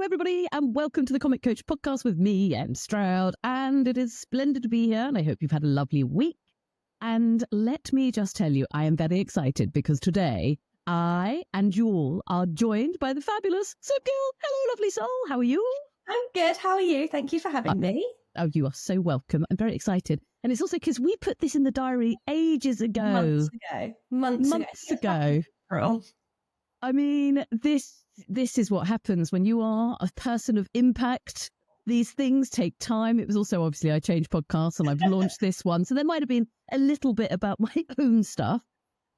everybody, and welcome to the Comic Coach podcast with me, Em Stroud. And it is splendid to be here, and I hope you've had a lovely week. And let me just tell you, I am very excited because today I and you all are joined by the fabulous Sim Gill. Hello, lovely soul. How are you? I'm good. How are you? Thank you for having me. Oh, you are so welcome. I'm very excited. And it's also because we put this in the diary ages ago. Months ago. I mean, this is what happens when you are a person of impact. These things take time. It was also, obviously, I changed podcasts and I've launched this one. So there might have been a little bit about my own stuff,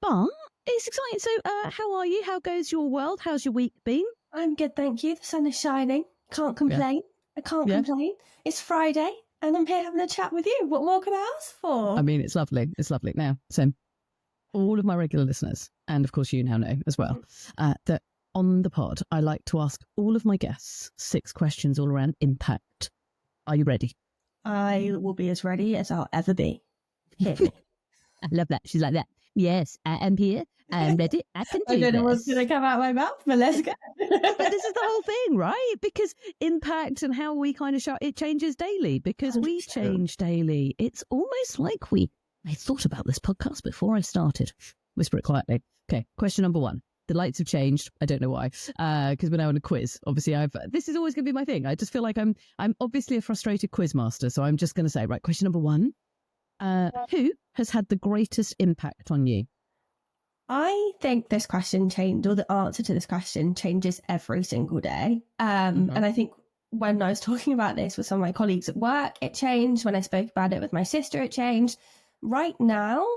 but it's exciting. So how are you? How goes your world? How's your week been? I'm good, thank you. The sun is shining. Can't complain. Yeah. I can't complain. It's Friday and I'm here having a chat with you. What more can I ask for? I mean, it's lovely. It's lovely. Now, so all of my regular listeners, and of course you now know as well, that on the pod, I like to ask all of my guests 6 questions all around impact. Are you ready? I will be as ready as I'll ever be. Hit me. I love that. She's like that. Yes, I am here. I'm ready. I can do I don't know this. what's going to come out of my mouth, but let's go. But this is the whole thing, right? Because impact and how we kind of show it changes daily because we change daily. It's almost like I thought about this podcast before I started. Whisper it quietly. Okay, question number 1. The lights have changed. I don't know why, because we're now in a quiz. Obviously, this is always going to be my thing. I just feel like I'm obviously a frustrated quiz master, so I'm just going to say, right, question number 1. Who has had the greatest impact on you? I think this question or the answer to this question changes every single day. And I think when I was talking about this with some of my colleagues at work, it changed. When I spoke about it with my sister, it changed. Right now,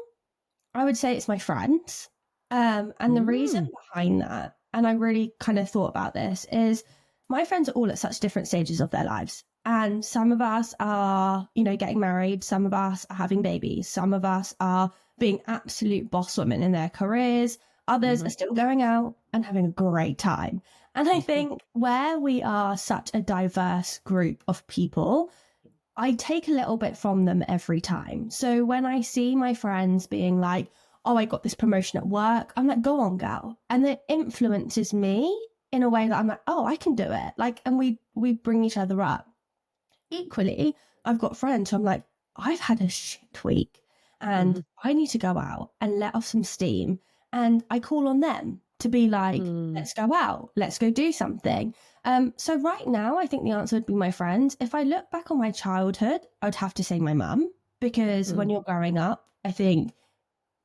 I would say it's my friends. And the reason behind that, and I really kind of thought about this, is my friends are all at such different stages of their lives. And some of us are, getting married. Some of us are having babies. Some of us are being absolute boss women in their careers. Others are still going out and having a great time. And I think where we are such a diverse group of people, I take a little bit from them every time. So when I see my friends being like, oh, I got this promotion at work, I'm like, go on, gal. And it influences me in a way that I'm like, oh, I can do it. And we bring each other up. Equally, I've got friends who I'm like, I've had a shit week and I need to go out and let off some steam. And I call on them to be like, let's go out, let's go do something. So right now, I think the answer would be my friends. If I look back on my childhood, I'd have to say my mum, because when you're growing up, I think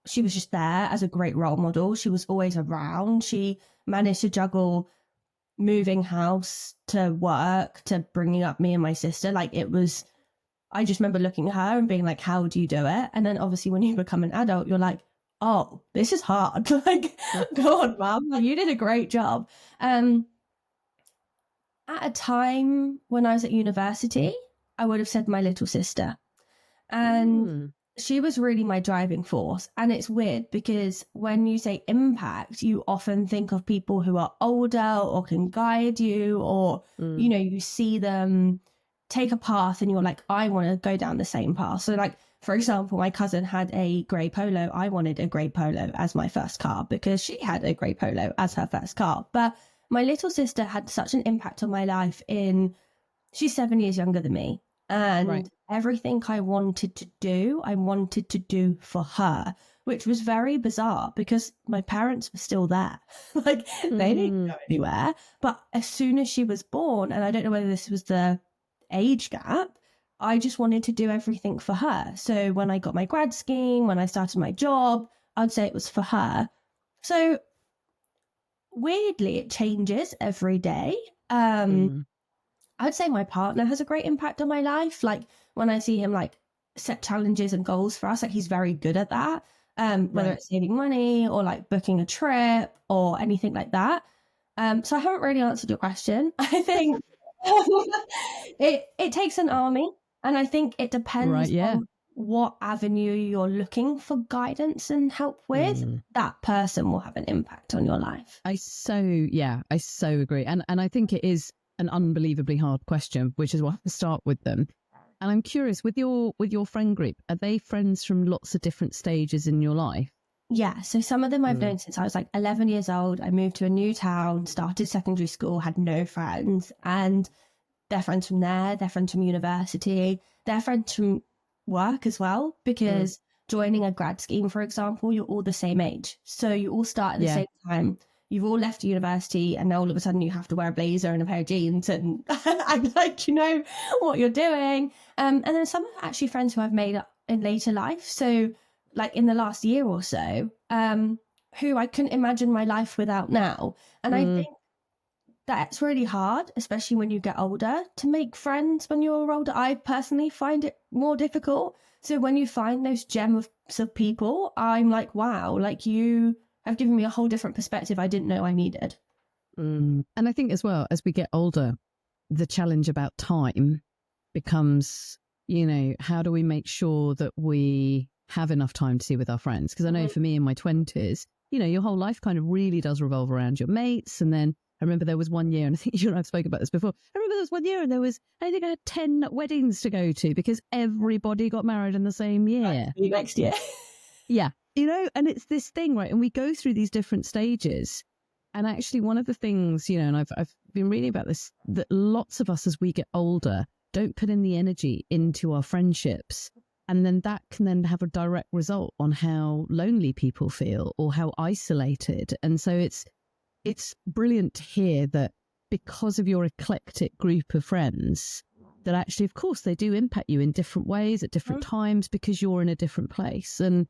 she was just there as a great role model. She was always around. She managed to juggle moving house to work to bringing up me and my sister. I just remember looking at her and being like, how do you do it? And then obviously when you become an adult, you're like, oh, this is hard. Go on, mum. You did a great job. At a time when I was at university, I would have said my little sister. And she was really my driving force. And it's weird because when you say impact, you often think of people who are older or can guide you, or, you see them take a path and you're like, I want to go down the same path. So for example, my cousin had a grey Polo. I wanted a grey Polo as my first car because she had a grey Polo as her first car. But my little sister had such an impact on my life she's 7 years younger than me. And everything I wanted to do for her, which was very bizarre because my parents were still there. They didn't go anywhere. But as soon as she was born, and I don't know whether this was the age gap, I just wanted to do everything for her. So when I got my grad scheme, when I started my job, I'd say it was for her. So weirdly, it changes every day. I would say my partner has a great impact on my life. When I see him set challenges and goals for us, he's very good at that. Whether it's saving money or booking a trip or anything like that. So I haven't really answered your question. I think it takes an army, and I think it depends on what avenue you're looking for guidance and help with. That person will have an impact on your life. I so agree. And I think it is an unbelievably hard question, which is why I have to start with them. And I'm curious, with your friend group, are they friends from lots of different stages in your life? Yeah, so some of them I've known since I was like 11 years old. I moved to a new town, started secondary school, had no friends, and they're friends from there, they're friends from university, they're friends from work as well, because joining a grad scheme, for example, you're all the same age. So you all start at the same time. You've all left university, and now all of a sudden you have to wear a blazer and a pair of jeans and act like you know what you're doing. And then some are actually friends who I've made up in later life. So like in the last year or so, who I couldn't imagine my life without now. And I think that's really hard, especially when you get older, to make friends when you're older. I personally find it more difficult. So when you find those gems of people, I'm like, wow, like you have given me a whole different perspective I didn't know I needed. And I think as well, as we get older, the challenge about time becomes, you know, how do we make sure that we have enough time to see with our friends? Because I know for me in my 20s, you know, your whole life kind of really does revolve around your mates. And then I remember there was one year, and I think you and I have spoken about this before. I remember there was one year and I think I had 10 weddings to go to because everybody got married in the same year. Next year. Yeah. You know, and it's this thing, right? And we go through these different stages. And actually one of the things, you know, and I've been reading about this, that lots of us as we get older don't put in the energy into our friendships. And then that can then have a direct result on how lonely people feel or how isolated. And so it's brilliant to hear that because of your eclectic group of friends, that actually, of course, they do impact you in different ways at different times because you're in a different place. And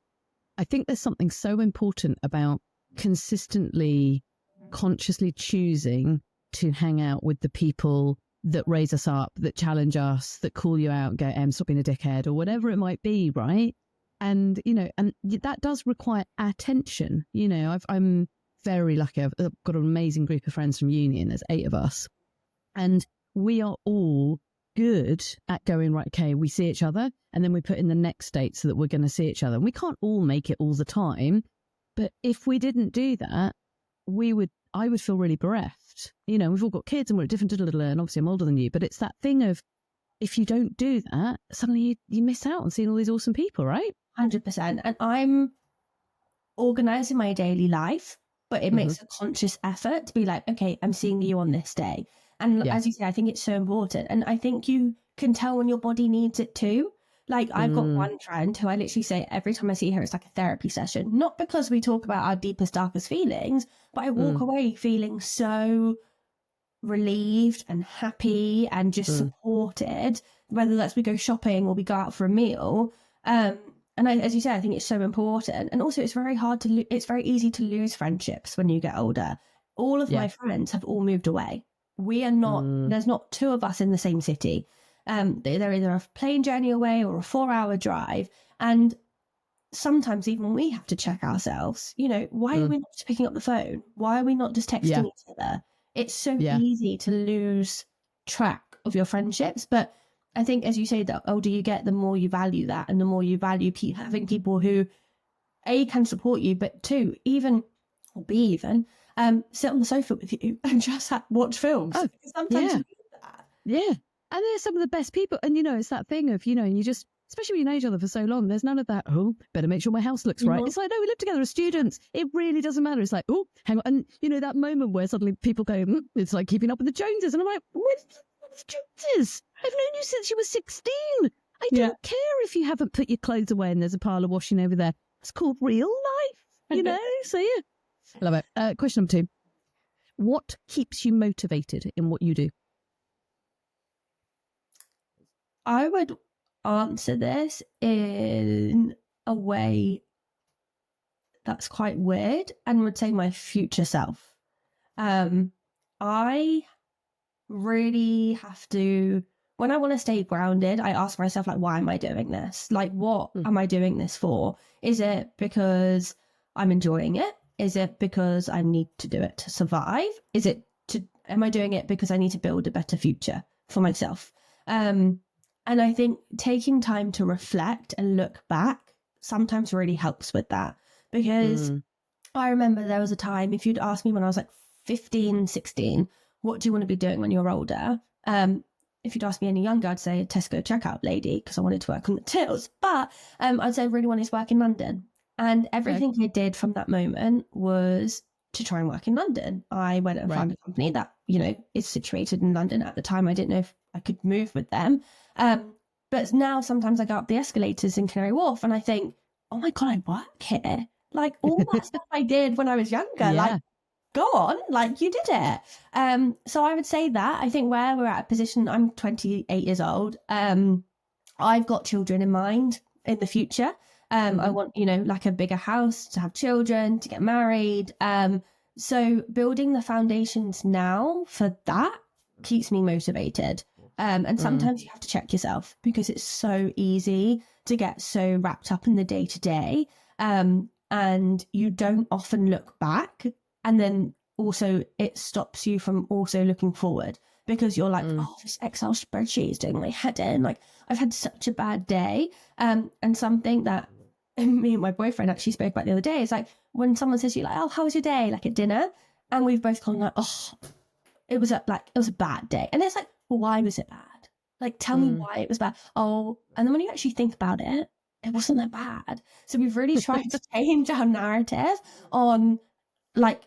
I think there's something so important about consistently, consciously choosing to hang out with the people that raise us up, that challenge us, that call you out and go, stop being a dickhead or whatever it might be, right? And, you know, and that does require attention. You know, I'm very lucky. I've got an amazing group of friends from uni, and there's 8 of us. And we are all good at going, right, okay, we see each other and then we put in the next date so that we're going to see each other. And we can't all make it all the time. But if we didn't do that, I would feel really bereft. You know, we've all got kids and we're at different, and obviously I'm older than you, but it's that thing of if you don't do that, suddenly you miss out on seeing all these awesome people, right? 100%. And I'm organising my daily life, but it makes a conscious effort to be like, okay, I'm seeing you on this day. And as you say, I think it's so important. And I think you can tell when your body needs it too. Like I've got one friend who I literally say every time I see her, it's like a therapy session. Not because we talk about our deepest, darkest feelings, but I walk away feeling so relieved and happy and just supported, whether that's we go shopping or we go out for a meal. And as you say, I think it's so important. And also it's very hard it's very easy to lose friendships when you get older. All of my friends have all moved away. We are not, there's not 2 of us in the same city. They're either a plane journey away or a 4-hour drive. And sometimes even we have to check ourselves, you know, why are we not just picking up the phone? Why are we not just texting each other? It's so easy to lose track of your friendships. But I think, as you say, the older you get, the more you value that, and the more you value having people who A, can support you, but 2, even, or B even, sit on the sofa with you and just watch films. Sometimes you need that. Yeah. And they're some of the best people. And, you know, it's that thing of, you know, and you just, especially when you know each other for so long, there's none of that, better make sure my house looks right. It's like, no, we live together as students. It really doesn't matter. It's like, hang on. And, you know, that moment where suddenly people go, it's like keeping up with the Joneses. And I'm like, what the Joneses? I've known you since you were 16. I don't care if you haven't put your clothes away and there's a pile of washing over there. It's called real life, you know? So, yeah. Love it. Question number 2. What keeps you motivated in what you do? I would answer this in a way that's quite weird and would say my future self. I really have to, when I want to stay grounded, I ask myself, like, why am I doing this? Like, what am I doing this for? Is it because I'm enjoying it? Is it because I need to do it to survive? Am I doing it because I need to build a better future for myself? And I think taking time to reflect and look back sometimes really helps with that. Because I remember there was a time, if you'd asked me when I was like 15, 16, what do you want to be doing when you're older? If you'd asked me any younger, I'd say a Tesco checkout lady because I wanted to work on the tills. But I'd say I really wanted to work in London. And everything I did from that moment was to try and work in London. I went and found a company that, you know, is situated in London. At the time, I didn't know if I could move with them. But now sometimes I go up the escalators in Canary Wharf and I think, oh my God, I work here. Like all that stuff I did when I was younger, like, go on, like you did it. So I would say that I think where we're at a position, I'm 28 years old. I've got children in mind in the future. I want, you know, like a bigger house, to have children, to get married. So building the foundations now for that keeps me motivated. And sometimes you have to check yourself because it's so easy to get so wrapped up in the day to day. And you don't often look back. And then also it stops you from also looking forward because you're like, oh, this Excel spreadsheet is doing my head in. Like I've had such a bad day. And something that me and my boyfriend actually spoke about the other day is like when someone says to you like, oh, how was your day? Like at dinner. And we've both gone like, oh, it was a bad day. And it's like, well, why was it bad? Like, tell me why it was bad. Oh, and then when you actually think about it, it wasn't that bad. So we've really tried to change our narrative on like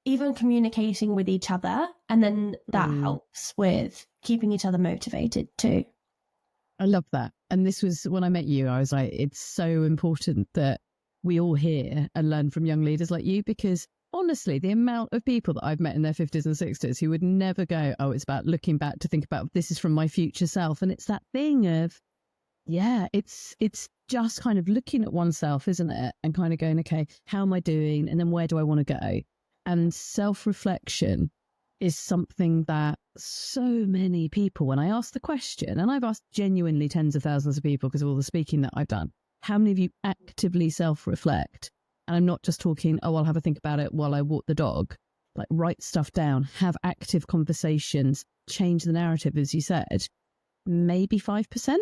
even communicating with each other. And then that helps with keeping each other motivated too. I love that. And this was when I met you, I was like, it's so important that we all hear and learn from young leaders like you, because honestly, the amount of people that I've met in their 50s and 60s who would never go, oh, it's about looking back to think about this is from my future self. And it's that thing of, yeah, it's just kind of looking at oneself, isn't it? And kind of going, okay, how am I doing? And then where do I want to go? And self-reflection is something that so many people, when I ask the question, and I've asked genuinely tens of thousands of people because of all the speaking that I've done, how many of you actively self-reflect? And I'm not just talking, oh, I'll have a think about it while I walk the dog. Like write stuff down, have active conversations, change the narrative, as you said. Maybe 5%? Yeah.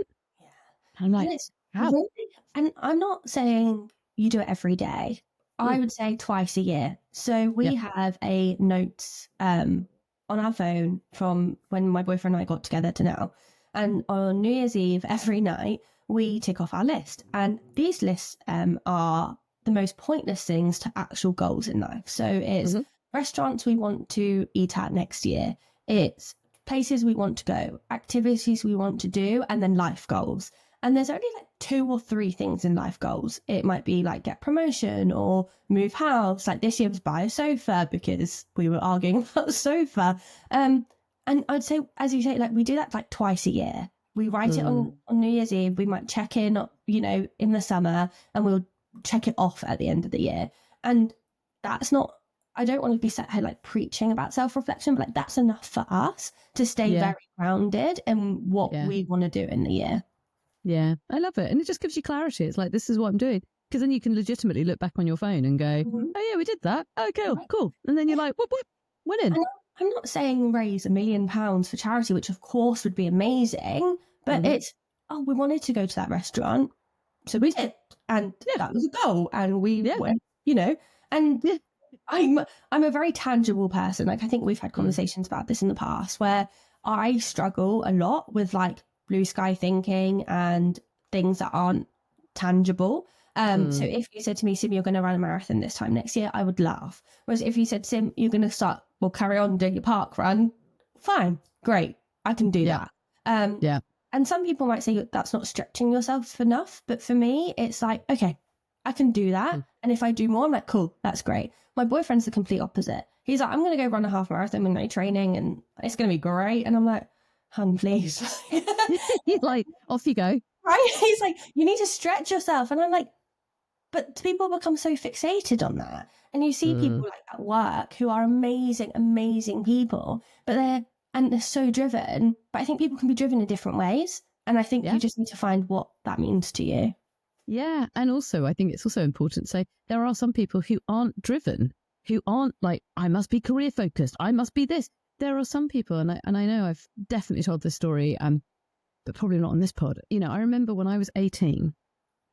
I'm like, how? Really, and I'm not saying you do it every day. I would say twice a year. So we have a notes on our phone from when my boyfriend and I got together to now. And on New Year's Eve, every night, we tick off our list. And these lists are the most pointless things to actual goals in life. So it's restaurants we want to eat at next year. It's places we want to go, activities we want to do, and then life goals. And there's only like 2 or 3 things in life goals. It might be like get promotion or move house. Like this year was buy a sofa because we were arguing about a sofa. And I'd say, as you say, like we do that like twice a year. We write it on New Year's Eve. We might check in, you know, in the summer, and we'll check it off at the end of the year. And that's not, I don't want to be sat here like preaching about self-reflection, but like that's enough for us to stay very grounded in what we want to do in the year. Yeah, I love it. And it just gives you clarity. It's like, this is what I'm doing. Because then you can legitimately look back on your phone and go, oh yeah, we did that. Oh, cool. And then you're like, whoop, winning. I'm not saying raise £1 million for charity, which of course would be amazing, but it's, oh, we wanted to go to that restaurant. So we did. And that was a goal. And we went, you know, and I'm a very tangible person. Like I think we've had conversations about this in the past where I struggle a lot with like blue sky thinking and things that aren't tangible. So if you said to me, Sim, you're going to run a marathon this time next year, I would laugh. Whereas if you said, Sim, you're going to carry on doing your park run, fine, great, I can do that. And some people might say that's not stretching yourself enough. But for me, it's like, okay, I can do that. And if I do more, I'm like, cool, that's great. My boyfriend's the complete opposite. He's like, I'm going to go run a half marathon with no training and it's going to be great. And I'm like, hun, please. He's like, off you go. Right? He's like, you need to stretch yourself. And I'm like, but people become so fixated on that. And you see people like at work who are amazing, amazing people, but they're so driven. But I think people can be driven in different ways. And I think you just need to find what that means to you. Yeah. And also, I think it's also important to say there are some people who aren't driven, who aren't like, I must be career focused. I must be this. There are some people, and I know I've definitely told this story, but probably not on this pod. You know, I remember when I was 18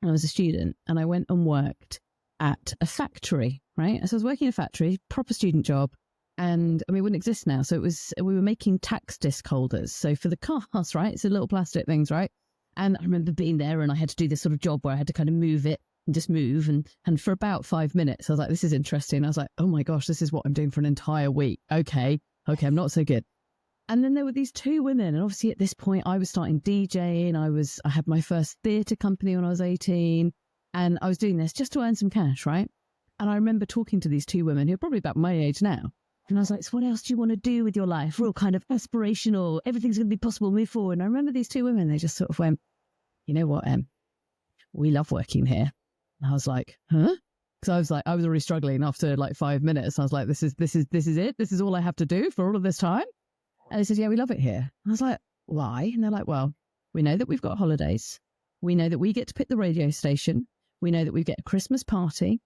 and I was a student and I went and worked at a factory, right? So I was working in a factory, proper student job. And I mean, it wouldn't exist now. So we were making tax disc holders. So for the cars, right? It's the little plastic things, right? And I remember being there and I had to do this sort of job where I had to kind of move it and just move. And for about 5 minutes, I was like, this is interesting. I was like, oh my gosh, this is what I'm doing for an entire week. Okay, I'm not so good. And then there were these two women. And obviously at this point, I was starting DJing. I had my first theatre company when I was 18. And I was doing this just to earn some cash, right? And I remember talking to these two women who are probably about my age now. And I was like, so what else do you want to do with your life? Real kind of aspirational, everything's going to be possible, move forward. And I remember these two women, they just sort of went, you know what, we love working here. And I was like, huh? Because I was already struggling after like 5 minutes. I was like, this is it. This is all I have to do for all of this time. And they said, yeah, we love it here. I was like, why? And they're like, well, we know that we've got holidays. We know that we get to pick the radio station. We know that we get a Christmas party.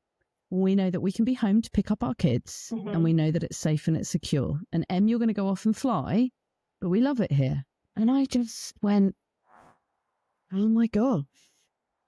We know that we can be home to pick up our kids. Mm-hmm. And we know that it's safe and it's secure. And you're going to go off and fly, but we love it here. And I just went, oh my God.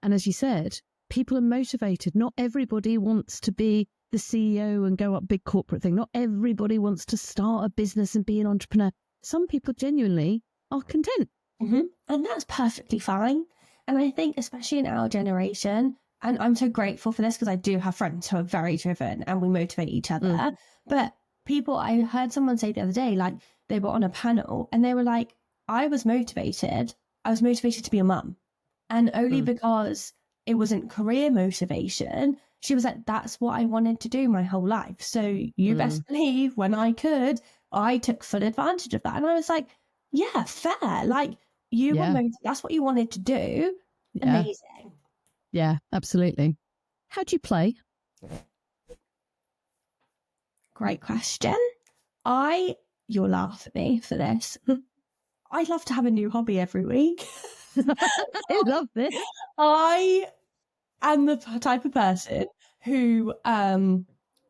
And as you said, people are motivated. Not everybody wants to be the CEO and go up big corporate thing. Not everybody wants to start a business and be an entrepreneur. Some people genuinely are content. Mm-hmm. And that's perfectly fine. And I think especially in our generation, and I'm so grateful for this because I do have friends who are very driven and we motivate each other. Mm. But I heard someone say the other day, like they were on a panel and they were like, I was motivated to be a mum. And only because it wasn't career motivation, she was like, that's what I wanted to do my whole life. So you best believe when I could, I took full advantage of that. And I was like, yeah, fair. Like that's what you wanted to do. Yeah. Amazing. Yeah, absolutely. How do you play? Great question. You'll laugh at me for this. I love to have a new hobby every week. I love this. I am the type of person who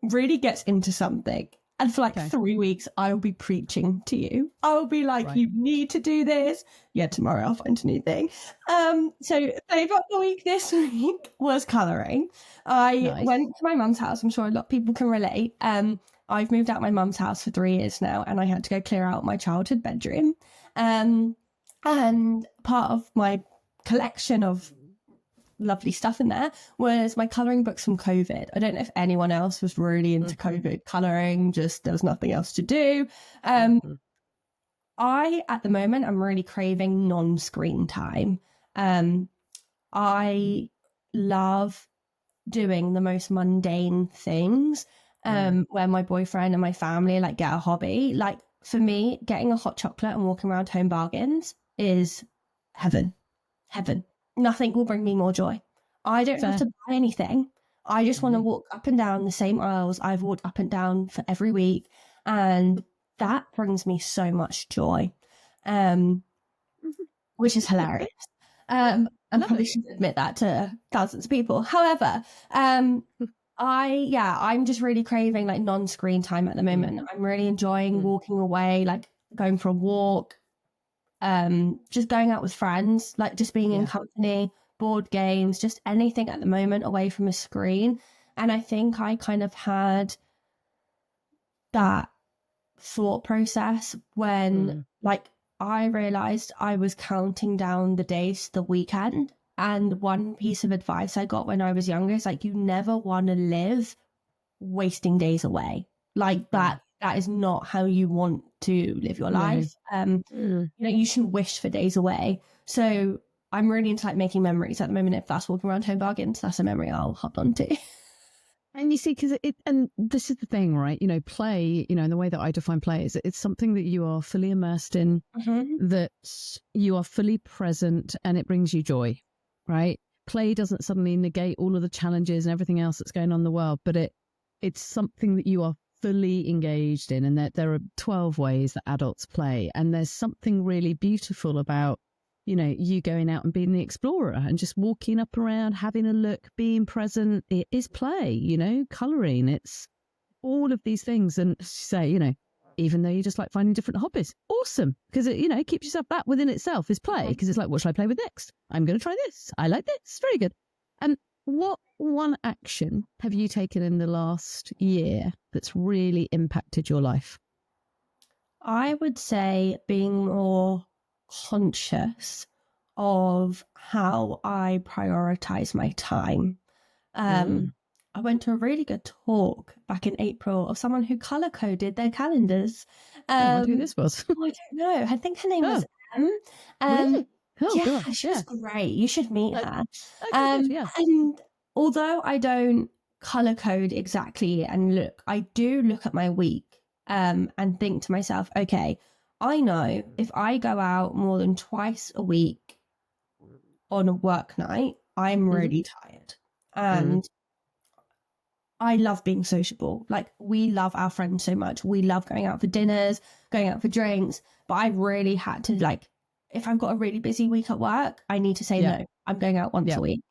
really gets into something. And for 3 weeks, I'll be preaching to you. I'll be like, you need to do this. Yeah, tomorrow I'll find a new thing. So favourite the week this week was colouring. I went to my mum's house. I'm sure a lot of people can relate. I've moved out of my mum's house for 3 years now, and I had to go clear out my childhood bedroom. And part of my collection of lovely stuff in there was my colouring books from COVID. I don't know if anyone else was really into COVID colouring, just there was nothing else to do. I, at the moment, I'm really craving non-screen time. I love doing the most mundane things where my boyfriend and my family get a hobby. Like for me, getting a hot chocolate and walking around Home Bargains is heaven. Nothing will bring me more joy. I don't have to buy anything. I just want to walk up and down the same aisles I've walked up and down for every week. And that brings me so much joy, which is hilarious. I probably shouldn't admit that to thousands of people. However, I'm just really craving non-screen time at the moment. I'm really enjoying walking away, going for a walk, just going out with friends, just being in company, board games, just anything at the moment away from a screen. And I think I kind of had that thought process when I realized I was counting down the days to the weekend. And one piece of advice I got when I was younger is you never want to live wasting days away. That is not how you want to live your life. You shouldn't wish for days away. So I'm really into making memories at the moment. If that's walking around Home Bargains, that's a memory I'll hop onto. And you see, because and this is the thing, right? Play, in the way that I define play is it's something that you are fully immersed in, that you are fully present, and it brings you joy, right? Play doesn't suddenly negate all of the challenges and everything else that's going on in the world, but it's something that you are fully engaged in, and that there are 12 ways that adults play, and there's something really beautiful about you going out and being the explorer and just walking up around, having a look, being present. It is play, colouring. It's all of these things. And say, even though you just like finding different hobbies, awesome. Because it keeps yourself, that within itself is play. Because it's what should I play with next? I'm going to try this. I like this. Very good. And what one action have you taken in the last year that's really impacted your life? I would say being more conscious of how I prioritize my time. I went to a really good talk back in April of someone who color coded their calendars. I wonder who this was. I don't know. I think her name was Oh, Em. really? Oh, Yeah, gosh. she was great. You should meet her. Okay, good, yeah. And although I don't color code exactly and look, I do look at my week and think to myself, okay, I know if I go out more than twice a week on a work night, I'm really tired. And I love being sociable. Like, we love our friends so much. We love going out for dinners, going out for drinks. But I really had to, like, if I've got a really busy week at work, I need to say no. I'm going out once a week.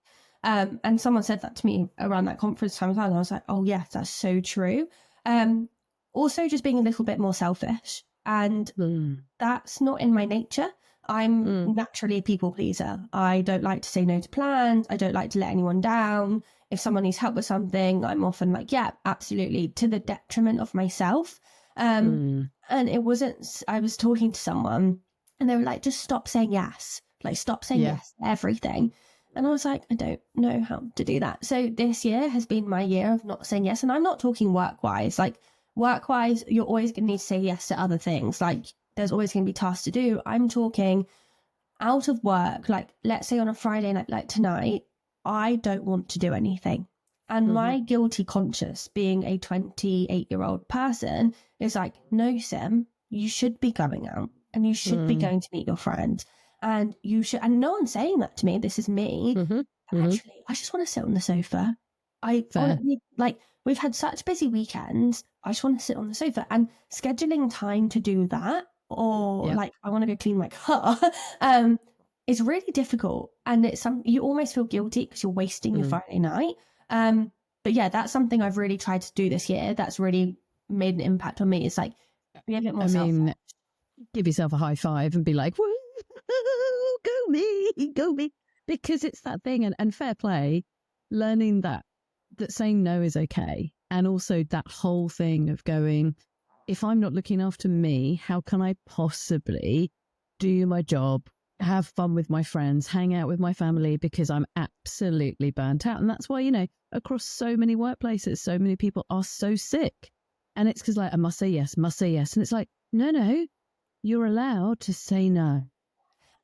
And someone said that to me around that conference time as well. And I was like, oh, yes, that's so true. Also, just being a little bit more selfish. And that's not in my nature. I'm naturally a people pleaser. I don't like to say no to plans. I don't like to let anyone down. If someone needs help with something, I'm often like, yeah, absolutely, to the detriment of myself. And it wasn't, I was talking to someone and they were like, just stop saying yes. Like, stop saying yes to everything. And I was like, I don't know how to do that. So this year has been my year of not saying yes. And I'm not talking work-wise. Like, work-wise, you're always going to need to say yes to other things. Like, there's always going to be tasks to do. I'm talking out of work. Like, let's say on a Friday night, like tonight, I don't want to do anything. And my guilty conscience, being a 28-year-old person, is like, no, Sim, you should be going out and you should be going to meet your friends. And you should, and no one's saying that to me. This is me. Actually, I just want to sit on the sofa. Honestly, like, we've had such busy weekends. I just want to sit on the sofa, and scheduling time to do that, or like, I want to go clean my car, is really difficult. And it's you almost feel guilty because you're wasting your Friday night. But yeah, that's something I've really tried to do this year. That's really made an impact on me. It's like, be a bit more selfish. Give yourself a high five and be like, woo, go me. Because it's that thing, and fair play, learning that saying no is okay. And also that whole thing of going, if I'm not looking after me, how can I possibly do my job, have fun with my friends, hang out with my family, because I'm absolutely burnt out. And that's why, you know, across so many workplaces, so many people are so sick. And it's because, like, I must say yes. And it's like, no, you're allowed to say no.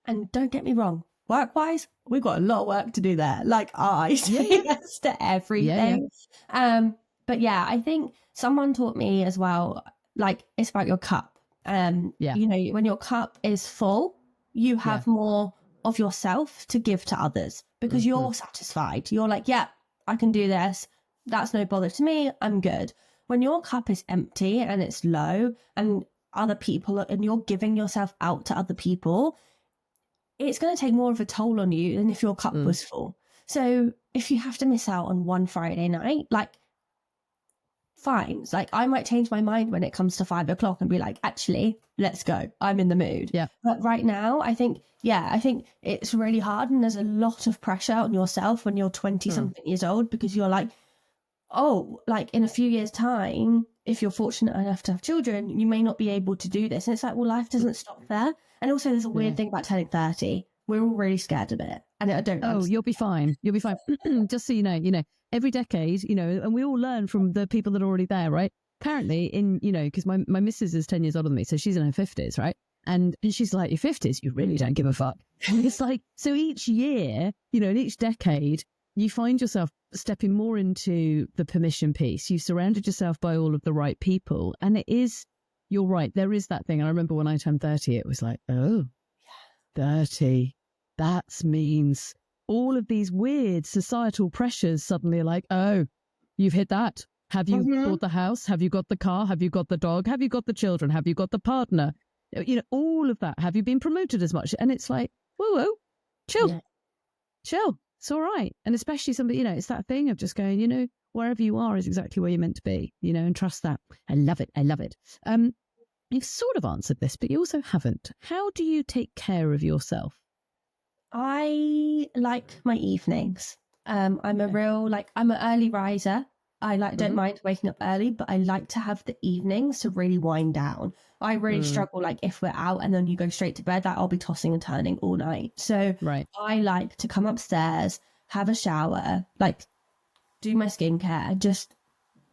And don't get me wrong, work-wise, we've got a lot of work to do there. Like, I say yes to everything. But yeah, I think someone taught me as well, like, it's about your cup. You know, when your cup is full, you have more of yourself to give to others because you're satisfied. You're like, yeah, I can do this. That's no bother to me. I'm good. When your cup is empty and it's low and other people, and you're giving yourself out to other people, it's going to take more of a toll on you than if your cup was full. So if you have to miss out on one Friday night, like, fine. Like, I might change my mind when it comes to 5 o'clock and be like, actually, let's go. I'm in the mood. Yeah. But right now, I think it's really hard. And there's a lot of pressure on yourself when you're 20 something years old, because you're like, oh, like, in a few years' time, if you're fortunate enough to have children, you may not be able to do this. And it's like, well, life doesn't stop there. And also, there's a weird thing about turning 30. We're all really scared of it. And I don't understand. You'll be fine. You'll be fine. Just so you know, every decade, you know, and we all learn from the people that are already there, right? Apparently, because my missus is 10 years older than me, so she's in her 50s, right? And she's like, your 50s, you really don't give a fuck. And it's like, so each year, you know, in each decade, you find yourself stepping more into the permission piece. You've surrounded yourself by all of the right people. And you're right, there is that thing. I remember when I turned 30, it was like, 30, that means all of these weird societal pressures suddenly are like, oh, you've hit that. Have you bought the house? Have you got the car? Have you got the dog? Have you got the children? Have you got the partner? You know, all of that. Have you been promoted as much? And it's like, whoa, chill. It's all right. And especially somebody, you know, it's that thing of just going, you know, wherever you are is exactly where you're meant to be, you know, and trust that. I love it. You've sort of answered this, but you also haven't. How do you take care of yourself? I like my evenings. I'm I'm an early riser. I don't mind waking up early, but I like to have the evenings to really wind down. I really struggle, like, if we're out and then you go straight to bed, like, I'll be tossing and turning all night. So I like to come upstairs, have a shower, like, do my skincare, just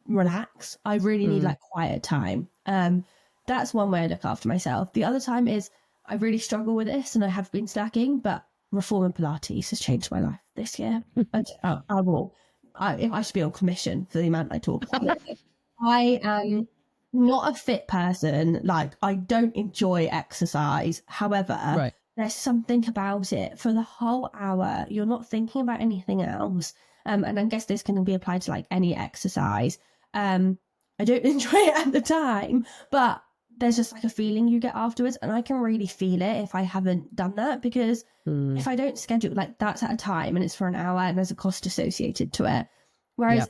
relax. I really need like quiet time. That's one way I look after myself. The other time is I really struggle with this and I have been slacking, but reforming Pilates has changed my life this year. I should be on commission for the amount I talk about it. I am not a fit person. Like, I don't enjoy exercise. However, there's something about it. For the whole hour, you're not thinking about anything else. And I guess this can be applied to like any exercise. I don't enjoy it at the time, but there's just like a feeling you get afterwards, and I can really feel it if I haven't done that, because if I don't schedule, like, that's at a time and it's for an hour and there's a cost associated to it. Whereas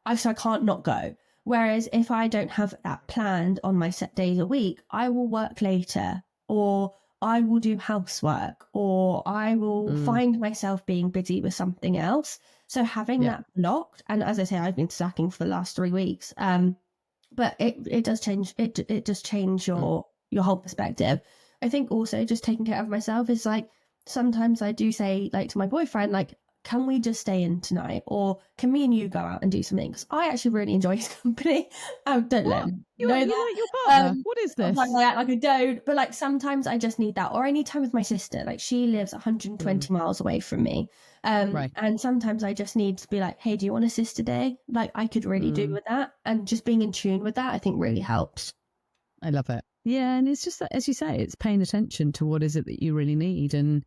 I can't not go. Whereas if I don't have that planned on my set days a week, I will work later, or I will do housework, or I will find myself being busy with something else. So having that blocked, and as I say, I've been slacking for the last 3 weeks. But it does change. It does change your whole perspective. I think also just taking care of myself is like, sometimes I do say like to my boyfriend, like, can we just stay in tonight, or can me and you go out and do something? Because I actually really enjoy his company. Don't let him you know like that. your partner. What is this? Like I don't, but like sometimes I just need that, or I need time with my sister. Like, she lives 120 miles away from me, and sometimes I just need to be like, hey, do you want a sister day? Like, I could really do with that, and just being in tune with that, I think, really helps. I love it. Yeah, and it's just that, as you say, it's paying attention to what is it that you really need. And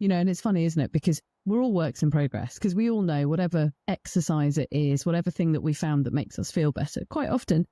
and it's funny, isn't it? Because we're all works in progress, because we all know whatever exercise it is, whatever thing that we found that makes us feel better, quite often,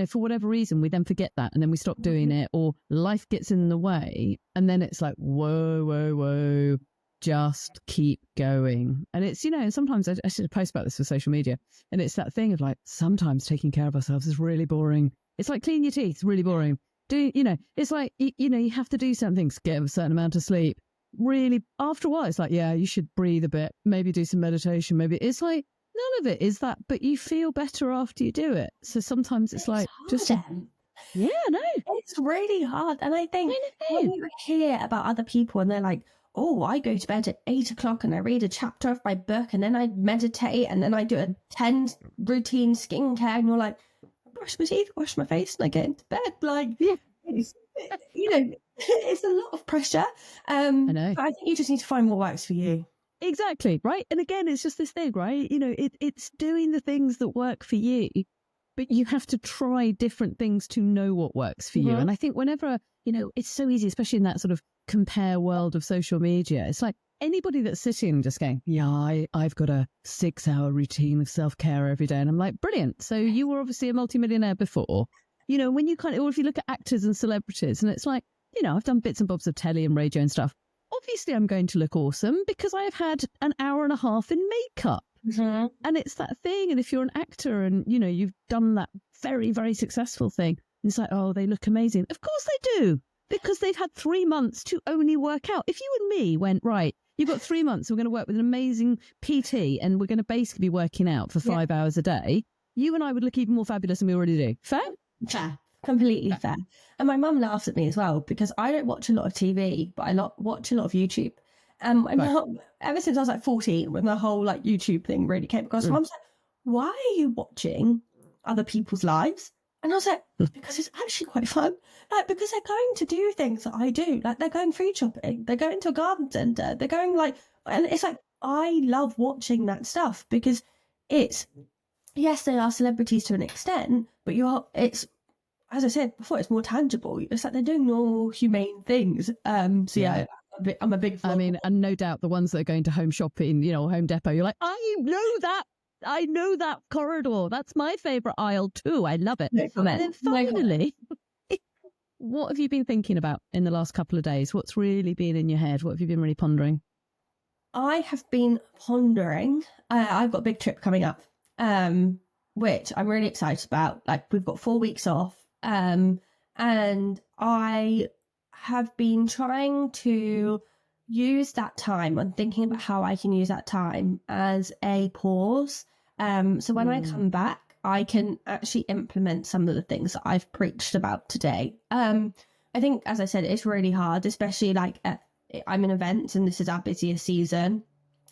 for whatever reason, we then forget that and then we stop doing it, or life gets in the way. And then it's like, whoa, just keep going. And it's, and sometimes I should post about this for social media. And it's that thing of like, sometimes taking care of ourselves is really boring. It's like clean your teeth, really boring. It's like, you have to do some things, get a certain amount of sleep. Really, after a while, it's like, yeah, you should breathe a bit, maybe do some meditation, maybe. It's like, none of it is that, but you feel better after you do it. So sometimes it's like, just, yeah, no, it's really hard. And I think when you hear about other people and they're like, oh, I go to bed at 8 o'clock and I read a chapter of my book and then I meditate and then I do a 10 routine skincare, and you're like, brush my teeth, wash my face, and I get into bed. Like, it's, it's a lot of pressure. I know. But I think you just need to find what works for you. Exactly, right? And again, it's just this thing, right? It's doing the things that work for you, but you have to try different things to know what works for you. And I think whenever, it's so easy, especially in that sort of compare world of social media. It's like anybody that's sitting just going, yeah, I've got a 6-hour routine of self-care every day. And I'm like, brilliant. So you were obviously a multimillionaire before, when you or if you look at actors and celebrities, and it's like, I've done bits and bobs of telly and radio and stuff. Obviously, I'm going to look awesome because I have had an hour and a half in makeup. And it's that thing. And if you're an actor and, you've done that very, very successful thing, it's like, oh, they look amazing. Of course they do, because they've had 3 months to only work out. If you and me went, right, you've got 3 months, we're going to work with an amazing PT and we're going to basically be working out for 5 hours a day, you and I would look even more fabulous than we already do. Fair? Fair. Completely fair. And my mum laughs at me as well, because I don't watch a lot of TV, but I watch a lot of YouTube. My mum, ever since I was like 14, when the whole like YouTube thing really came across, mum's like, why are you watching other people's lives? And I was like, because it's actually quite fun. Like, because they're going to do things that I do. Like, they're going food shopping, they're going to a garden centre, they're going like, and it's like, I love watching that stuff, because it's, yes, they are celebrities to an extent, but it's, as I said before, it's more tangible. It's like they're doing normal, humane things. So yeah, I'm a big fan. I mean, and no doubt the ones that are going to Home Shopping, Home Depot, you're like, I know that corridor. That's my favourite aisle too. I love it. No comment. And then finally, what have you been thinking about in the last couple of days? What's really been in your head? What have you been really pondering? I have been pondering. I've got a big trip coming up, which I'm really excited about. Like, we've got 4 weeks off. And I have been trying to use that time and thinking about how I can use that time as a pause. So when I come back, I can actually implement some of the things that I've preached about today. I think, as I said, it's really hard, especially like I'm in events and this is our busiest season.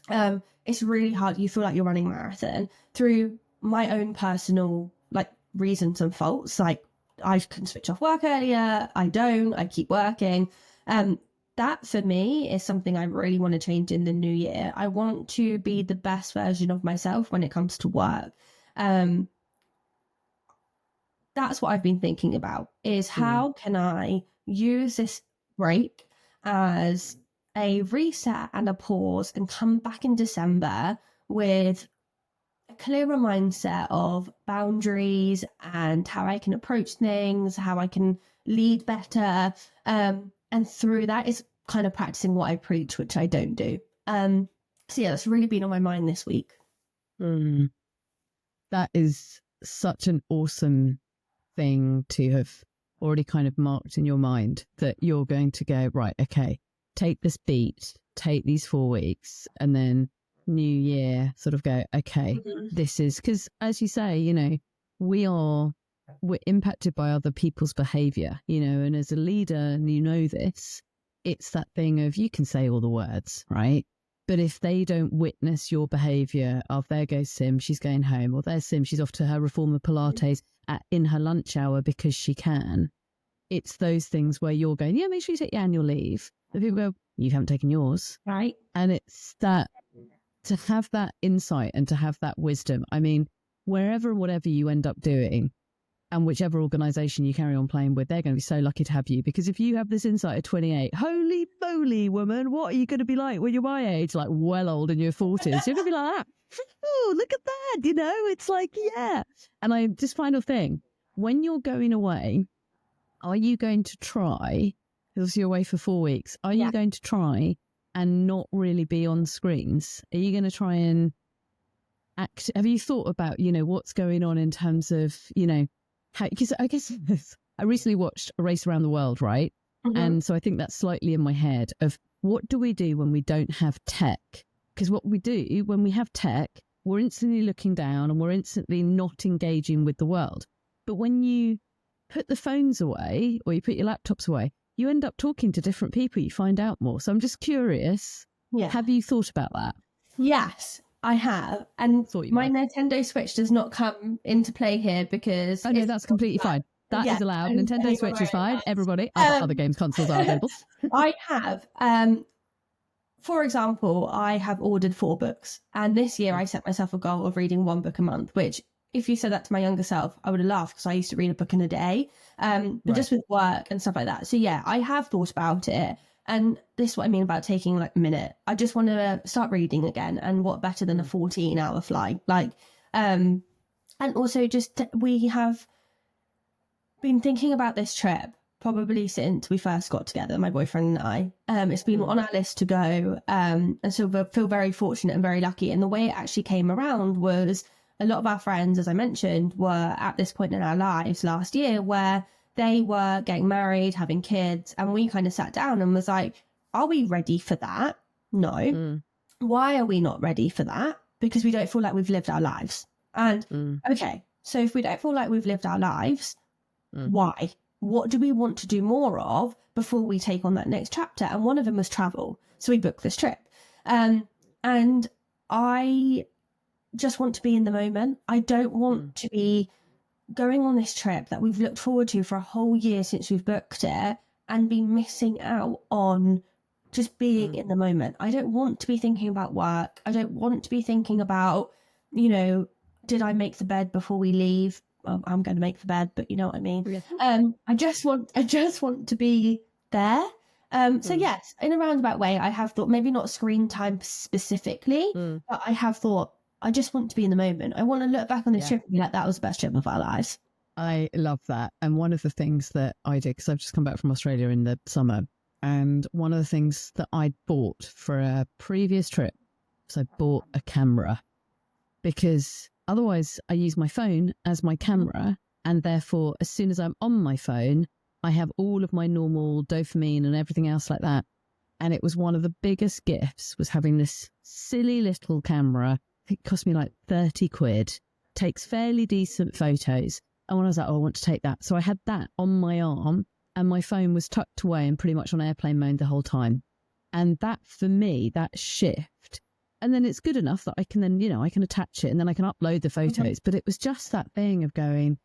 It's really hard. You feel like you're running a marathon through my own personal like reasons and faults. Like I can switch off work earlier. I don't. I keep working. That for me is something I really want to change in the new year. I want to be the best version of myself when it comes to work. That's what I've been thinking about, is how can I use this break as a reset and a pause and come back in December with a clearer mindset of boundaries and how I can approach things, how I can lead better. And through that is kind of practicing what I preach, which I don't do. So yeah, that's really been on my mind this week. That is such an awesome thing to have already kind of marked in your mind, that you're going to go, right, okay, take this beat, take these 4 weeks, and then new year sort of go, okay, this is, because as you say, you know, we're impacted by other people's behavior, you know, and as a leader, and you know this, it's that thing of you can say all the words, right? But if they don't witness your behavior of, there goes Sim, she's going home, or there's Sim, she's off to her reformer Pilates in her lunch hour because she can. It's those things where you're going, yeah, make sure you take your annual leave. And people go, you haven't taken yours. Right. And it's that, to have that insight and to have that wisdom. I mean, whatever you end up doing, and whichever organisation you carry on playing with, they're going to be so lucky to have you. Because if you have this insight at 28, holy moly, woman, what are you going to be like when you're my age? Like well old in your 40s. You're going to be like that. Oh, look at that. You know, it's like, yeah. And I just, final thing, when you're going away, are you going to try, because you're away for 4 weeks, are you going to try and not really be on screens? Are you going to try and act? Have you thought about, you know, what's going on in terms of, you know, because I guess I recently watched A Race Around the World, right? And so I think that's slightly in my head of what do we do when we don't have tech? Because what we do when we have tech, we're instantly looking down and we're instantly not engaging with the world. But when you put the phones away or you put your laptops away, you end up talking to different people. You find out more. So I'm just curious. Yeah. Have you thought about that? Yes, I have. And my Nintendo Switch does not come into play here because... Oh, no, that's completely fine. That is allowed. Nintendo Switch is fine. Everybody. Other games consoles are available. I have. For example, I have ordered 4 books. And this year I set myself a goal of reading 1 book a month, which if you said that to my younger self, I would have laughed because I used to read a book in a day. But just with work and stuff like that. So yeah, I have thought about it. And this is what I mean about taking like a minute. I just want to start reading again. And what better than a 14-hour flight? Like, and also just we have been thinking about this trip probably since we first got together, my boyfriend and I. It's been on our list to go. And so we feel very fortunate and very lucky. And the way it actually came around was a lot of our friends, as I mentioned, were at this point in our lives last year where they were getting married, having kids, and we kind of sat down and was like, are we ready for that? No. Why are we not ready for that? Because we don't feel like we've lived our lives. And okay, so if we don't feel like we've lived our lives, why? What do we want to do more of before we take on that next chapter? And one of them was travel. So we booked this trip. And I just want to be in the moment. I don't want to be going on this trip that we've looked forward to for a whole year since we've booked it and be missing out on just being in the moment. I don't want to be thinking about work. I don't want to be thinking about, you know, did I make the bed before we leave? Well, I'm going to make the bed, but you know what I mean? Yeah. I just want to be there. So yes, in a roundabout way, I have thought, maybe not screen time specifically, but I have thought, I just want to be in the moment. I want to look back on this trip and be like, that was the best trip of our lives. I love that. And one of the things that I did, because I've just come back from Australia in the summer, and one of the things that I bought for a previous trip was I bought a camera, because otherwise I use my phone as my camera. And therefore, as soon as I'm on my phone, I have all of my normal dopamine and everything else like that. And it was one of the biggest gifts, was having this silly little camera. It cost me like 30 quid, takes fairly decent photos. And when I was like, oh, I want to take that. So I had that on my arm and my phone was tucked away and pretty much on airplane mode the whole time. And that, for me, that shift, And then it's good enough that I can then, I can attach it and then I can upload the photos. But it was just that thing of going,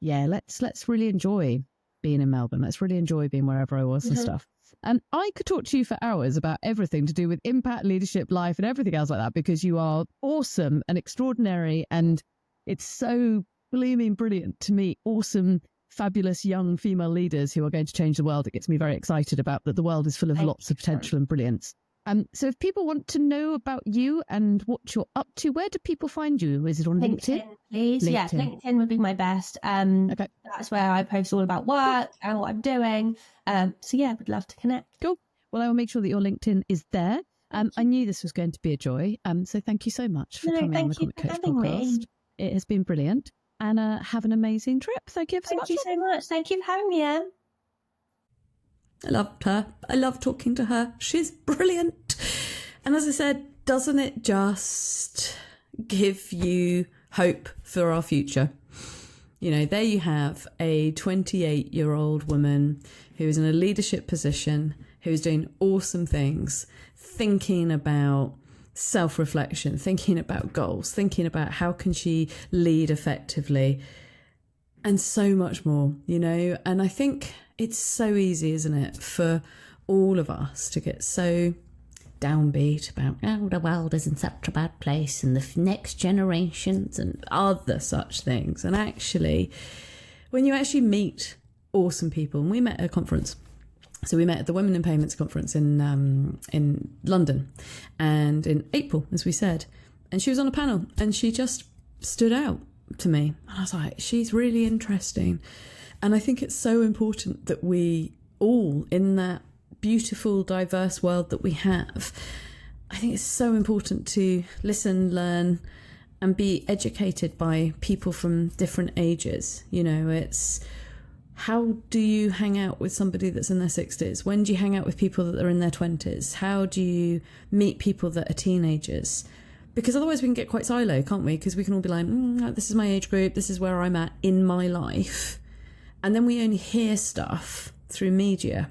yeah, let's really enjoy being in Melbourne. Let's really enjoy being wherever I was and stuff. And I could talk to you for hours about everything to do with impact, leadership, life, and everything else like that, because you are awesome and extraordinary. And it's so blooming brilliant to meet awesome, fabulous young female leaders who are going to change the world. It gets me very excited about that. The world is full of lots of potential and brilliance. So if people want to know about you and what you're up to, where do people find you? Is it on LinkedIn? Please. LinkedIn. Yeah, LinkedIn would be my best. Okay. That's where I post all about work and what I'm doing. So yeah, I would love to connect. Cool. Well, I will make sure that your LinkedIn is there. I knew this was going to be a joy. So thank you so much for coming on the Comic Coach podcast. It has been brilliant. And have an amazing trip. Thank you so much. Thank you so much. Thank you for having me, Em. I loved her. I love talking to her. She's brilliant. And as I said, doesn't it just give you hope for our future? There you have a 28-year-old woman who is in a leadership position, who is doing awesome things, thinking about self-reflection, thinking about goals, thinking about how can she lead effectively, and so much more, And I think it's so easy, isn't it, for all of us to get so downbeat about, the world is in such a bad place and the next generations and other such things. And actually, when you actually meet awesome people, and we met at a conference. So we met at the Women in Payments conference in London, and in April, as we said, and she was on a panel and she just stood out to me. And I was like, she's really interesting. And I think it's so important that we all, in that beautiful, diverse world that we have, I think it's so important to listen, learn, and be educated by people from different ages. It's how do you hang out with somebody that's in their 60s? When do you hang out with people that are in their 20s? How do you meet people that are teenagers? Because otherwise we can get quite silo, can't we? Because we can all be like, this is my age group, this is where I'm at in my life. And then we only hear stuff through media.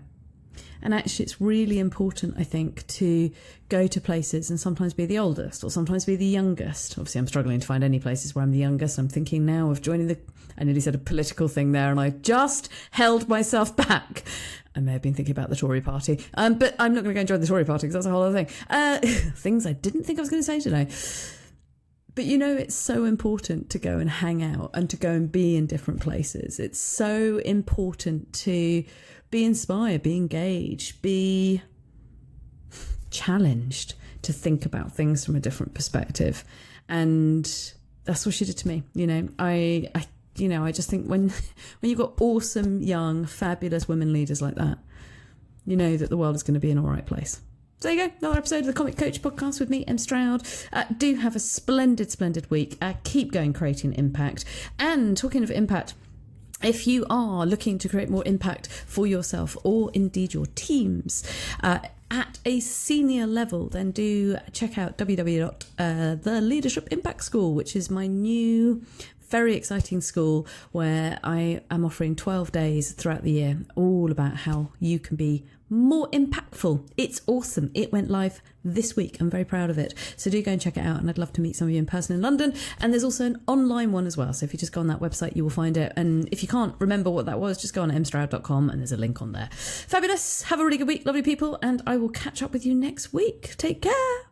And actually it's really important, I think, to go to places and sometimes be the oldest or sometimes be the youngest. Obviously, I'm struggling to find any places where I'm the youngest. I'm thinking now of joining I nearly said a political thing there and I just held myself back. I may have been thinking about the Tory party, but I'm not going to go and join the Tory party because that's a whole other thing. Things I didn't think I was going to say today. But it's so important to go and hang out and to go and be in different places. It's so important to be inspired, be engaged, be challenged to think about things from a different perspective. And that's what she did to me. I just think when you've got awesome, young, fabulous women leaders like that, you know that the world is going to be in all right place. So there you go, another episode of the Comic Coach podcast with me, Em Stroud. Do have a splendid, splendid week. Keep going, creating impact. And talking of impact, if you are looking to create more impact for yourself or indeed your teams at a senior level, then do check out The Leadership Impact School, which is my new very exciting school where I am offering 12 days throughout the year, all about how you can be more impactful. It's awesome. It went live this week. I'm very proud of it. So do go and check it out. And I'd love to meet some of you in person in London. And there's also an online one as well. So if you just go on that website, you will find it. And if you can't remember what that was, just go on emstroud.com and there's a link on there. Fabulous. Have a really good week, lovely people. And I will catch up with you next week. Take care.